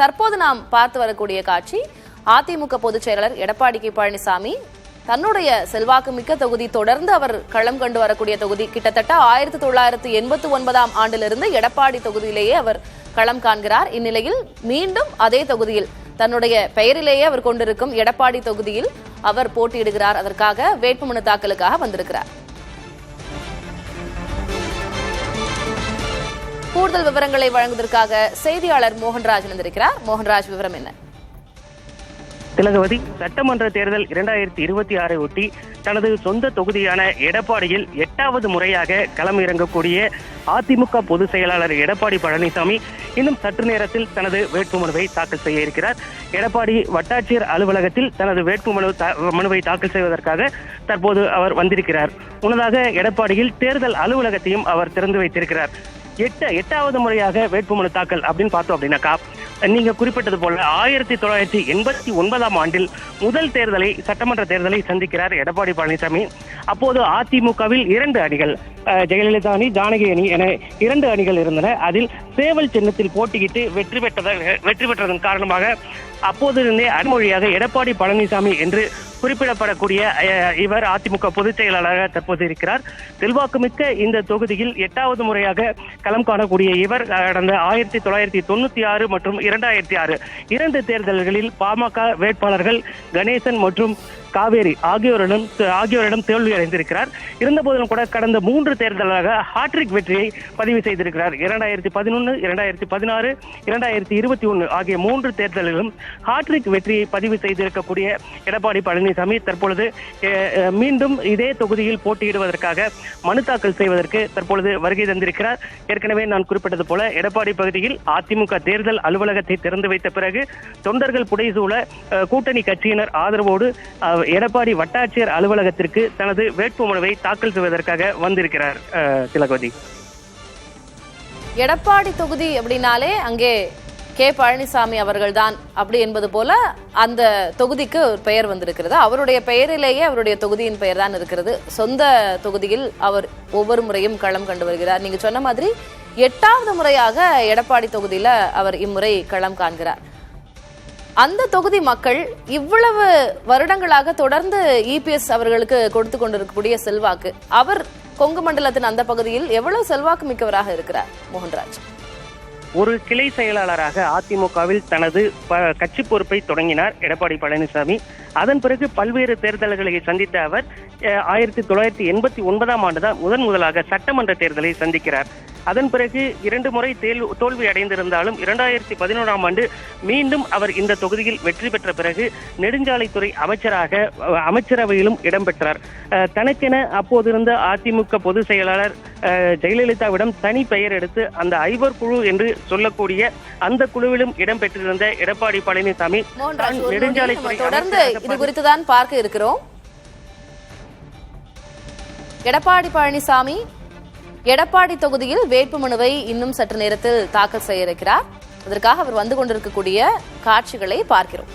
தற்போது நாம் பார்த்து வரக்கூடிய காட்சி, அதிமுக பொதுச் செயலாளர் எடப்பாடி கே பழனிசாமி தன்னுடைய செல்வாக்கு மிக்க தொகுதி, தொடர்ந்து அவர் களம் கண்டு வரக்கூடிய தொகுதி, கிட்டத்தட்ட 1989ஆம் ஆண்டிலிருந்து எடப்பாடி தொகுதியிலேயே அவர் களம் காண்கிறார். இந்நிலையில் மீண்டும் அதே தொகுதியில் தன்னுடைய பெயரிலேயே அவர் கொண்டிருக்கும் எடப்பாடி தொகுதியில் அவர் போட்டியிடுகிறார். அதற்காக வேட்புமனு தாக்கலுக்காக வந்திருக்கிறார். கூடுதல் விவரங்களை வழங்குவதற்காக செய்தியாளர் மோகன்ராஜ் இணைந்திருக்கிறார். மோகன்ராஜ், விவரம் என்ன? திலகவதி, சட்டமன்ற தேர்தல் 2026 ஒட்டி தனது சொந்த தொகுதியான எடப்பாடியில் 8வது முறையாக களம் இறங்கக்கூடிய அதிமுக பொதுச் செயலாளர் எடப்பாடி பழனிசாமி இன்னும் சற்று நேரத்தில் தனது வேட்புமனுவை தாக்கல் செய்ய இருக்கிறார். எடப்பாடி வட்டாட்சியர் அலுவலகத்தில் தனது வேட்புமனுவை தாக்கல் செய்வதற்காக தற்போது அவர் வந்திருக்கிறார். முன்னதாக எடப்பாடியில் தேர்தல் அலுவலகத்தையும் அவர் திறந்து வைத்திருக்கிறார். 8வது முறையாக வேட்புமனு தாக்கல் அப்படின்னு பார்த்தோம் அப்படின்னாக்கா, நீங்க குறிப்பிட்டது போல 1989ஆம் ஆண்டில் முதல் தேர்தலை, சட்டமன்ற தேர்தலை சந்திக்கிறார் எடப்பாடி பழனிசாமி. அப்போது அதிமுகவில் 2 அணிகள், ஜெயலலிதா அணி, ஜானகி அணி என 2 அணிகள் இருந்தன. அதில் சேவல் சின்னத்தில் போட்டியிட்டு வெற்றி பெற்றதன் காரணமாக அப்போதிருந்தே அடிமொழியாக எடப்பாடி பழனிசாமி என்று குறிப்பிடப்படக்கூடிய இவர் அதிமுக பொதுச் செயலாளராக தற்போது இருக்கிறார். செல்வாக்குமிக்க இந்த தொகுதியில் 8வது முறையாக களம் காணக்கூடிய இவர் கடந்த 1996 மற்றும் 2006 2 தேர்தல்களில் பாமக வேட்பாளர்கள் கணேசன் மற்றும் காவேரி ஆகியோரிடம் தோல்வி அடைந்திருக்கிறார். இருந்தபோதிலும் கூட கடந்த 3 தேர்தலாக ஹாட்ரிக் வெற்றியை பதிவு செய்திருக்கிறார். 2011, 2016, 2021 ஆகிய 3 தேர்தலிலும் ஹாட்ரிக் வெற்றியை பதிவு செய்திருக்கக்கூடிய எடப்பாடி பழனிசாமி தற்பொழுது மீண்டும் இதே தொகுதியில் போட்டியிடுவதற்காக மனு தாக்கல் செய்வதற்கு தற்பொழுது வருகை தந்திருக்கிறார். ஏற்கனவே நான் குறிப்பிட்டது போல எடப்பாடி பகுதியில் அதிமுக தேர்தல் அலுவலகத்தை திறந்து வைத்த பிறகு தொண்டர்கள் புடைசூழ கூட்டணி கட்சியினர் ஆதரவோடு எடப்பாடி வட்டாட்சியர் அலுவலகத்திற்கு தனது வேட்புமனுவை தாக்கல் செய்வதற்காக வந்திருக்கிறார். திலகவதி, எடப்பாடி தொகுதி அப்படின்னாலே அங்கே கே பழனிசாமி அவர்கள்தான் அப்படி என்பது போல அந்த தொகுதிக்கு ஒரு பெயர் வந்திருக்கிறது. அவருடைய பெயரிலேயே அவருடைய தொகுதியின் பெயர் தான் இருக்கிறது. சொந்த தொகுதியில் அவர் ஒவ்வொரு முறையும் களம் கண்டு வருகிறார். நீங்க சொன்ன மாதிரி 8வது முறையாக எடப்பாடி தொகுதியில அவர் இம்முறை களம் காண்கிறார். அந்த தொகுதி மக்கள் இவ்வளவு வருடங்களாக தொடர்ந்து இபிஎஸ் அவர்களுக்கு கொடுத்து கொண்டிருக்கக்கூடிய செல்வாக்கு, அவர் கொங்கு மண்டலத்தின் அந்த பகுதியில் எவ்வளவு செல்வாக்கு மிக்கவராக இருக்கிறார்? மோகன்ராஜ், ஒரு கிளை செயலாளராக அதிமுகவில் தனது கட்சி பொறுப்பை தொடங்கினார் எடப்பாடி பழனிசாமி. அதன் பிறகு பல்வேறு தேர்தல்களை சந்தித்த அவர் 1989ஆம் ஆண்டுதான் முதலாக சட்டமன்ற தேர்தலை சந்திக்கிறார். அதன் பிறகு 2 முறை தோல்வி அடைந்திருந்தாலும் 2011ஆம் ஆண்டு மீண்டும் அவர் இந்த தொகுதியில் வெற்றி பெற்ற பிறகு நெடுஞ்சாலைத்துறை அமைச்சரவையிலும் இடம்பெற்றார். தனக்கென அப்போதிருந்த அதிமுக பொதுச் செயலாளர் ஜெயலலிதாவிடம் தனி பெயர் எடுத்து அந்த ஐவர் குழு என்று சொல்லக்கூடிய அந்த குழுவிலும் இடம்பெற்றிருந்த எடப்பாடி பழனிசாமி நெடுஞ்சாலைத்துறை தொடர்ந்து இது குறித்துதான் பார்க்க இருக்கிறோம். எடப்பாடி பழனிசாமி எடப்பாடி தொகுதியில் வேட்புமனுவை இன்னும் சற்று நேரத்தில் தாக்கல் செய்ய இருக்கிறார். அதற்காக அவர் வந்து கொண்டிருக்கக்கூடிய காட்சிகளை பார்க்கிறோம்.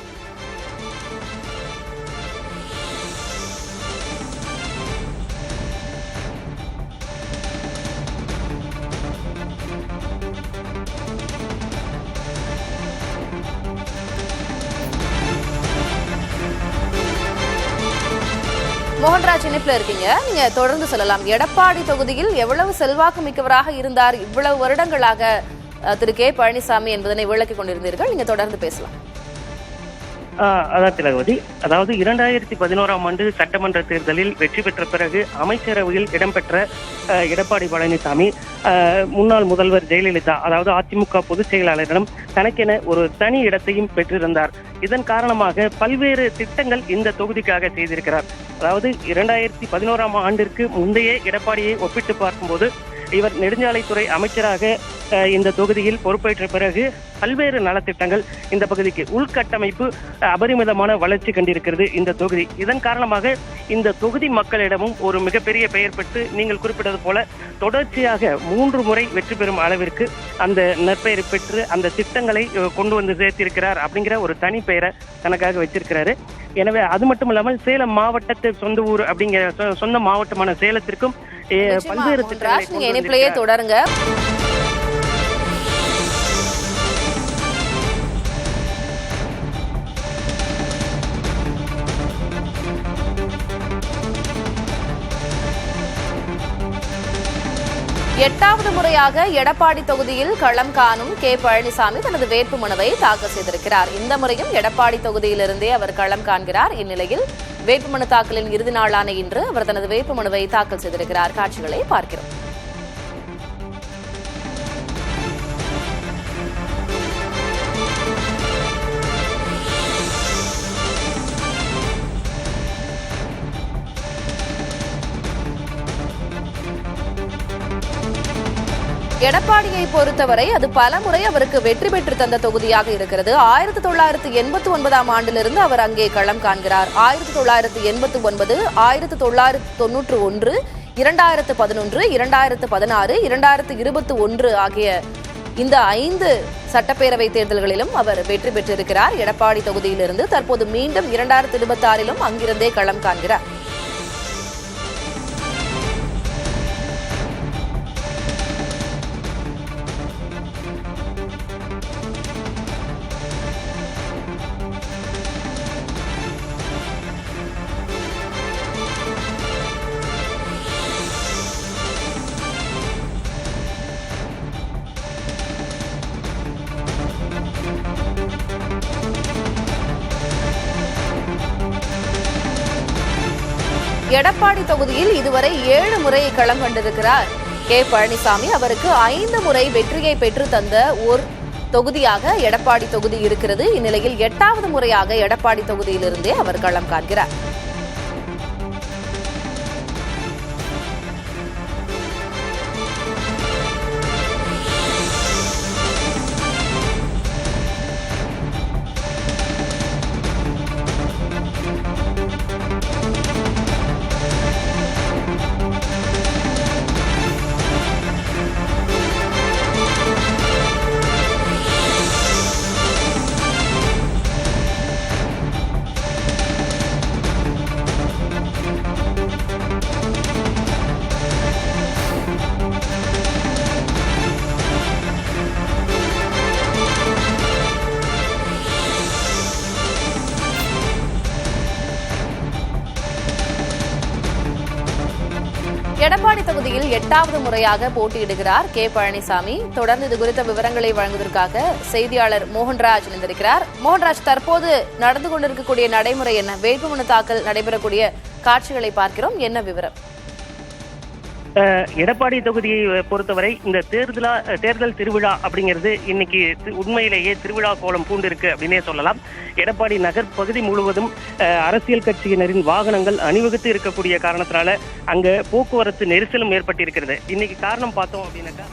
மோகன்ராஜ், இணைப்புல இருக்கீங்க, நீங்க தொடர்ந்து சொல்லலாம். எடப்பாடி தொகுதியில் எவ்வளவு செல்வாக்கு மிக்கவராக இருந்தார் இவ்வளவு வருடங்களாக திரு கே பழனிசாமி என்பதனை விளக்கிக் கொண்டிருந்தீர்கள். நீங்க தொடர்ந்து பேசலாம். அதான் திலகவதி, அதாவது 2011ஆம் ஆண்டு சட்டமன்ற தேர்தலில் வெற்றி பெற்ற பிறகு அமைச்சரவையில் இடம்பெற்ற எடப்பாடி பழனிசாமி முன்னாள் முதல்வர் ஜெயலலிதா, அதாவது அதிமுக பொதுச் செயலாளரிடம் தனக்கென ஒரு தனி இடத்தையும் பெற்றிருந்தார். இதன் காரணமாக பல்வேறு திட்டங்கள் இந்த தொகுதிக்காக செய்திருக்கிறார். அதாவது 2011ஆம் ஆண்டிற்கு முந்தைய எடப்பாடியை ஒப்பிட்டு பார்க்கும்போது இவர் நெடுஞ்சாலைத்துறை அமைச்சராக இந்த தொகுதியில் பொறுப்பேற்ற பிறகு பல்வேறு நலத்திட்டங்கள் இந்த பகுதிக்கு, உள்கட்டமைப்பு அபரிமிதமான வளர்ச்சி கண்டிருக்கிறது இந்த தொகுதி. இதன் காரணமாக இந்த தொகுதி மக்களிடமும் ஒரு மிகப்பெரிய பெயர் பெற்று நீங்கள் குறிப்பிட்டது போல தொடர்ச்சியாக 3 முறை வெற்றி பெறும் அளவிற்கு அந்த நற்பெயர் பெற்று அந்த திட்டங்களை கொண்டு வந்து சேர்த்திருக்கிறார். அப்படிங்கிற ஒரு தனி பெயரை தனக்காக வச்சிருக்கிறாரு. எனவே அது மட்டும் இல்லாமல் சேலம் மாவட்டத்தை சொந்த ஊர் அப்படிங்கிற சொந்த மாவட்டமான சேலத்திற்கும் பல்வேறு திட்டங்களை தொடருங்க. 8வது முறையாக எடப்பாடி தொகுதியில் களம் காணும் கே பழனிசாமி தனது வேட்புமனுவை தாக்கல் செய்திருக்கிறார். இந்த முறையும் எடப்பாடி தொகுதியிலிருந்தே அவர் களம் காண்கிறார். இந்நிலையில் வேட்புமனு தாக்கலின் இறுதி நாளான இன்று அவர் தனது வேட்புமனுவை தாக்கல் செய்திருக்கிறார். காட்சிகளை பார்க்கிறோம். எடப்பாடியை பொறுத்தவரை அது பலமுறை அவருக்கு வெற்றி பெற்று தந்த தொகுதியாக இருக்கிறது. 1989ஆம் ஆண்டிலிருந்து அவர் அங்கே களம் காண்கிறார். 1989, 1991, 2011, 2016, 2021 ஆகிய இந்த 5 சட்டப்பேரவை தேர்தல்களிலும் அவர் வெற்றி பெற்றிருக்கிறார். எடப்பாடி தொகுதியிலிருந்து தற்போது மீண்டும் 2026லும் அங்கிருந்தே களம் காண்கிறார். எடப்பாடி தொகுதியில் இதுவரை 7 முறை களம் கண்டிருக்கிறார் கே பழனிசாமி. அவருக்கு 5 முறை வெற்றியை பெற்று தந்த ஒரு தொகுதியாக எடப்பாடி தொகுதி இருக்கிறது. இந்நிலையில் 8வது முறையாக எடப்பாடி தொகுதியிலிருந்தே அவர் களம் காண்கிறார். எடப்பாடி தொகுதியில் 8வது முறையாக போட்டியிடுகிறார் கே பழனிசாமி. தொடர்ந்து இது குறித்த விவரங்களை வழங்குவதற்காக செய்தியாளர் மோகன்ராஜ் இணைந்திருக்கிறார். மோகன்ராஜ், தற்போது நடந்து கொண்டிருக்கக்கூடிய நடைமுறை என்ன? வேட்புமனு தாக்கல் நடைபெறக்கூடிய காட்சிகளை பார்க்கிறோம். என்ன விவரம்? எடப்பாடி தொகுதியை பொறுத்தவரை இந்த தேர்தல் திருவிழா அப்படிங்கிறது இன்னைக்கு உண்மையிலேயே திருவிழா கோலம் பூண்டிருக்கு அப்படின்னே சொல்லலாம். எடப்பாடி நகர் பகுதி முழுவதும் அரசியல் கட்சியினரின் வாகனங்கள் அணிவகுத்து இருக்கக்கூடிய காரணத்தினால அங்க போக்குவரத்து நெரிசலும் ஏற்பட்டிருக்கிறது. இன்னைக்கு காரணம் பார்த்தோம் அப்படின்னாக்கா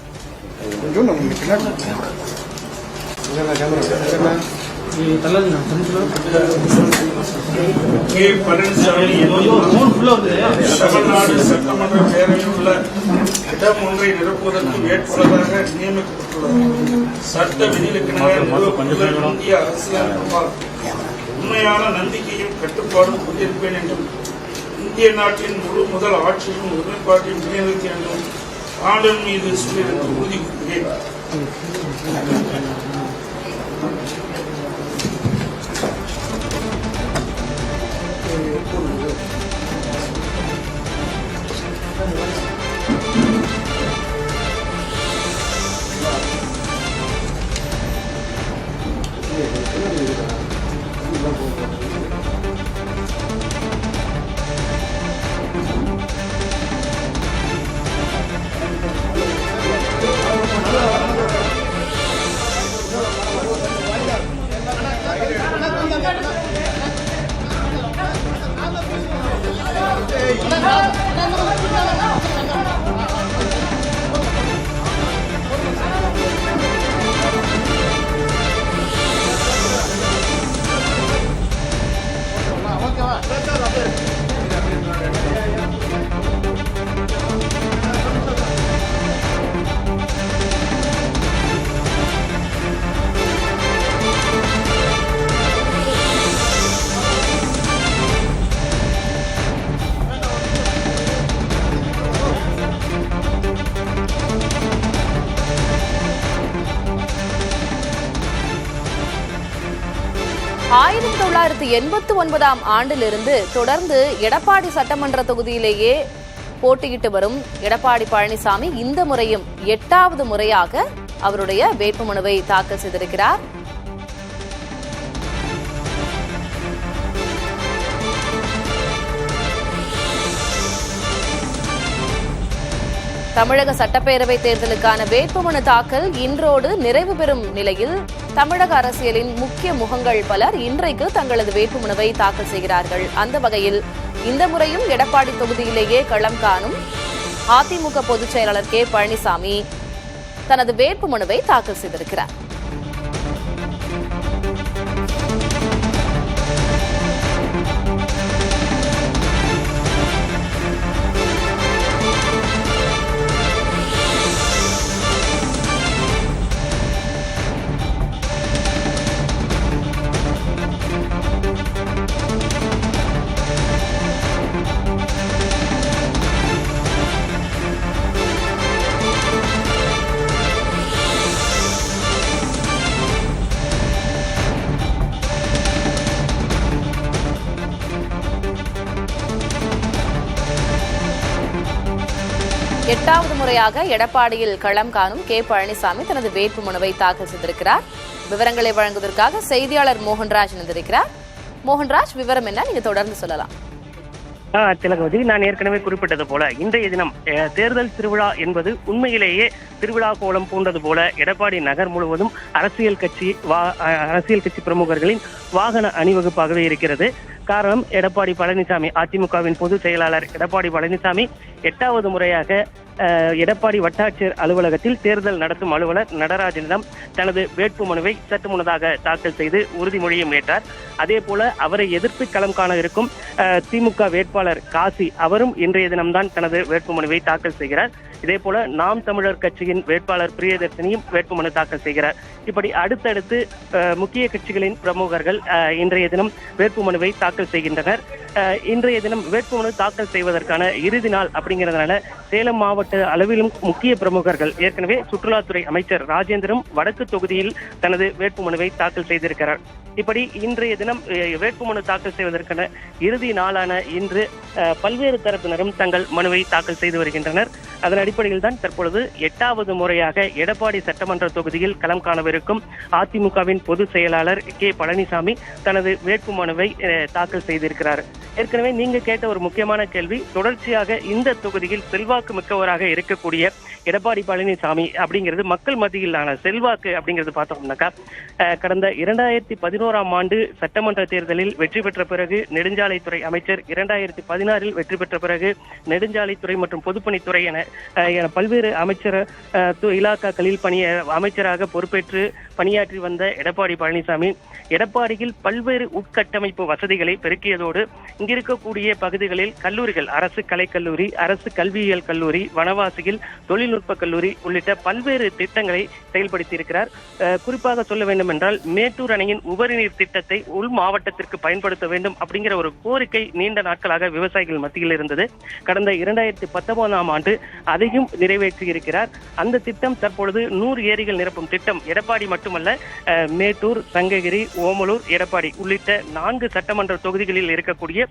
கே பழனிசாமி தமிழ்நாடு சட்டமன்ற பேரவையில் உள்ள இடம் ஒன்றை நிரப்புவதற்கு வேட்பாளராக நியமிக்கப்பட்டுள்ளார். சட்ட விதிகளுக்கு இந்திய அரசியல் உண்மையான நம்பிக்கையும் கட்டுப்பாடும் கொண்டிருப்பேன் என்றும் இந்திய நாட்டின் முதல் ஆட்சியும் ஒருமைப்பாட்டையும் நிலைநிறுத்தி என்றும் ஆளுநர் மீது சொல்லியிருக்க உறுதி கூறுகிறேன். ஆயிரத்தி 1989ஆம் ஆண்டிலிருந்து தொடர்ந்து எடப்பாடி சட்டமன்ற தொகுதியிலேயே போட்டியிட்டு வரும் எடப்பாடி பழனிசாமி இந்த முறையும் 8வது முறையாக அவருடைய வேட்புமனுவை தாக்கல் செய்திருக்கிறார். தமிழக சட்டப்பேரவை தேர்தலுக்கான வேட்புமனு தாக்கல் இன்றோடு நிறைவு பெறும் நிலையில் தமிழக அரசியலின் முக்கிய முகங்கள் பலர் இன்றைக்கு தங்களது வேட்புமனுவை தாக்கல் செய்கிறார்கள். அந்த வகையில் இந்த முறையும் எடப்பாடி தொகுதியிலேயே களம் காணும் அதிமுக பொதுச் செயலாளர் கே பழனிசாமி தனது வேட்புமனுவை தாக்கல் செய்திருக்கிறார். எட்டாவது முறையாக எடப்பாடியில் களம் காணும் கே பழனிசாமி தனது வேட்புமனுவை தாக்கல் செய்திருக்கிறார். விவரங்களை வழங்குவதற்காக செய்தியாளர் மோகன்ராஜ் இணைந்திருக்கிறார். மோகன்ராஜ், விவரம் என்ன? நீங்க தொடர்ந்து சொல்லலாம். திலகவதி, நான் ஏற்கனவே குறிப்பிட்டது போல இன்றைய தினம் தேர்தல் திருவிழா என்பது உண்மையிலேயே திருவிழா கோலம் பூண்டது போல எடப்பாடி நகர் முழுவதும் அரசியல் கட்சி பிரமுகர்களின் வாகன அணிவகுப்பாகவே இருக்கிறது. காரணம், எடப்பாடி பழனிசாமி, அதிமுகவின் பொதுச் செயலாளர் எடப்பாடி பழனிசாமி 8வது முறையாக எடப்பாடி வட்டாட்சியர் அலுவலகத்தில் தேர்தல் நடத்தும் அலுவலர் நடராஜனிடம் தனது வேட்புமனுவை சற்று முன்னதாக தாக்கல் செய்து உறுதிமொழியும் ஏற்றார். அதே போல அவரை எதிர்த்து களம் காண இருக்கும் திமுக வேட்பாளர் காசி அவரும் இன்றைய தினம்தான் தனது வேட்புமனுவை தாக்கல் செய்கிறார். இதே போல நாம் தமிழர் கட்சியின் வேட்பாளர் பிரியதர்ஷினியும் வேட்புமனு தாக்கல் செய்கிறார். இப்படி அடுத்தடுத்து முக்கிய கட்சிகளின் பிரமுகர்கள் இன்றைய தினம் வேட்புமனுவை தாக்கல் செய்கின்றனர். இன்றைய தினம் வேட்புமனு தாக்கல் செய்வதற்கான இறுதி நாள் அப்படிங்கிறதுனால சேலம் மாவட்ட அளவிலும் முக்கிய பிரமுகர்கள், ஏற்கனவே சுற்றுலாத்துறை அமைச்சர் ராஜேந்திரன் வடக்கு தொகுதியில் தனது வேட்புமனுவை தாக்கல் செய்திருக்கிறார். இப்படி இன்றைய தினம் வேட்புமனு தாக்கல் செய்வதற்கான இறுதி நாளான இன்று பல்வேறு தரப்பினரும் தங்கள் மனுவை தாக்கல் செய்து வருகின்றனர். அதன் அடிப்படையில் தான் தற்பொழுது 8வது முறையாக எடப்பாடி சட்டமன்ற தொகுதியில் களம் காணவிருக்கும் அதிமுகவின் பொதுச் செயலாளர் கே பழனிசாமி தனது வேட்புமனுவை தாக்கல் செய்திருக்கிறார். ஏற்கனவே நீங்க கேட்ட ஒரு முக்கியமான கேள்வி, தொடர்ச்சியாக இந்த தொகுதியில் செல்வாக்கு மிக்கவராக இருக்கக்கூடிய எடப்பாடி பழனிசாமி அப்படிங்கிறது மக்கள் மத்தியிலான செல்வாக்கு அப்படிங்கிறது பார்த்தோம்னாக்கா, கடந்த 2011ஆம் ஆண்டு சட்டமன்ற தேர்தலில் வெற்றி பெற்ற பிறகு நெடுஞ்சாலைத்துறை அமைச்சர், 2016இல் வெற்றி பெற்ற பிறகு நெடுஞ்சாலைத்துறை மற்றும் பொதுப்பணித்துறை என பல்வேறு அமைச்சர் இலாக்காக்களில் அமைச்சராக பொறுப்பேற்று பணியாற்றி வந்த எடப்பாடி பழனிசாமி எடப்பாடியில் பல்வேறு உட்கட்டமைப்பு வசதிகளை பெருக்கியதோடு இங்கிருக்கக்கூடிய பகுதிகளில் கல்லூரிகள், அரசு கலைக்கல்லூரி, அரசு கல்வியியல் கல்லூரி, வனவாசியில் தொழில்நுட்ப கல்லூரி உள்ளிட்ட பல்வேறு திட்டங்களை செயல்படுத்தி இருக்கிறார். குறிப்பாக சொல்ல வேண்டும் என்றால், மேட்டூர் அணையின் உபரிநீர் திட்டத்தை உள் மாவட்டத்திற்கு பயன்படுத்த வேண்டும் அப்படிங்கிற ஒரு கோரிக்கை நீண்ட நாட்களாக விவசாயிகள் மத்தியில் இருந்தது. கடந்த 2019ஆம் ஆண்டு அதையும் நிறைவேற்றி இருக்கிறார். அந்த திட்டம் தற்பொழுது 100 ஏரிகள் நிரப்பும் திட்டம் எடப்பாடி மட்டுமல்ல, மேட்டூர், சங்ககிரி, ஓமலூர், எடப்பாடி உள்ளிட்ட 4 சட்டமன்ற தொகுதிகளில் இருக்கக்கூடிய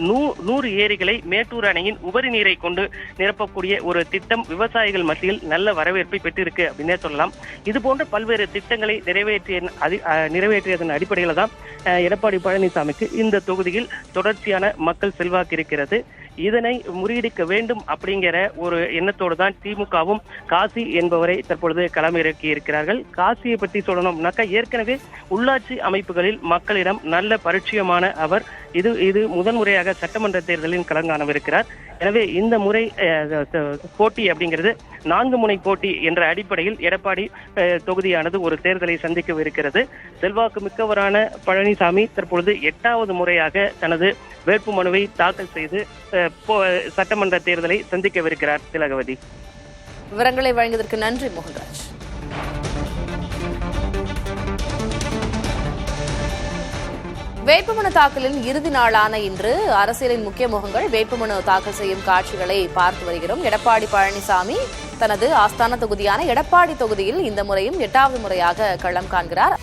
100 ஏரிகளை மேட்டூர் அணையின் உபரி நீரை கொண்டு நிரப்பக்கூடிய ஒரு திட்டம் விவசாயிகள் மத்தியில் நல்ல வரவேற்பை பெற்றிருக்கு அப்படின்னே சொல்லலாம். இது போன்ற பல்வேறு திட்டங்களை நிறைவேற்றியதன் அடிப்படையில் தான் எடப்பாடி பழனிசாமிக்கு இந்த தொகுதியில் தொடர்ச்சியான மக்கள் செல்வாக்கு இருக்கிறது. இதனை முறியடிக்க வேண்டும் அப்படிங்கிற ஒரு எண்ணத்தோடு தான் திமுகவும் காசி என்பவரை தற்பொழுது களமிறக்கி இருக்கிறார்கள். காசியை பற்றி சொல்லணும்னாக்கா, ஏற்கனவே உள்ளாட்சி அமைப்புகளில் மக்களிடம் நல்ல பரிச்சயமான அவர் இது முதன்முறையாக சட்டமன்ற தேர்தலில் களங்காணவிருக்கிறார். எனவே இந்த முறை போட்டி அப்படிங்கிறது 4 முனை போட்டி என்ற அடிப்படையில் எடப்பாடி தொகுதியானது ஒரு தேர்தலை சந்திக்கவிருக்கிறது. செல்வாக்கு மிக்கவரான பழனிசாமி தற்பொழுது 8வது முறையாக தனது வேட்புமனுவை தாக்கல் செய்து சட்டமன்ற தேர்தலை சந்திக்கவிருக்கிறார். திலகவதி, விவரங்களை வழங்கியதற்கு நன்றி மோகன்ராஜ். வேட்புமனு தாக்கலின் இறுதி நாளான இன்று அரசியலின் முக்கிய முகங்கள் வேட்புமனு தாக்கல் செய்யும் காட்சிகளை பார்த்து வருகிறோம். எடப்பாடி பழனிசாமி தனது ஆஸ்தான தொகுதியான எடப்பாடி தொகுதியில் இந்த முறையும் 8வது முறையாக களம் காண்கிறார்.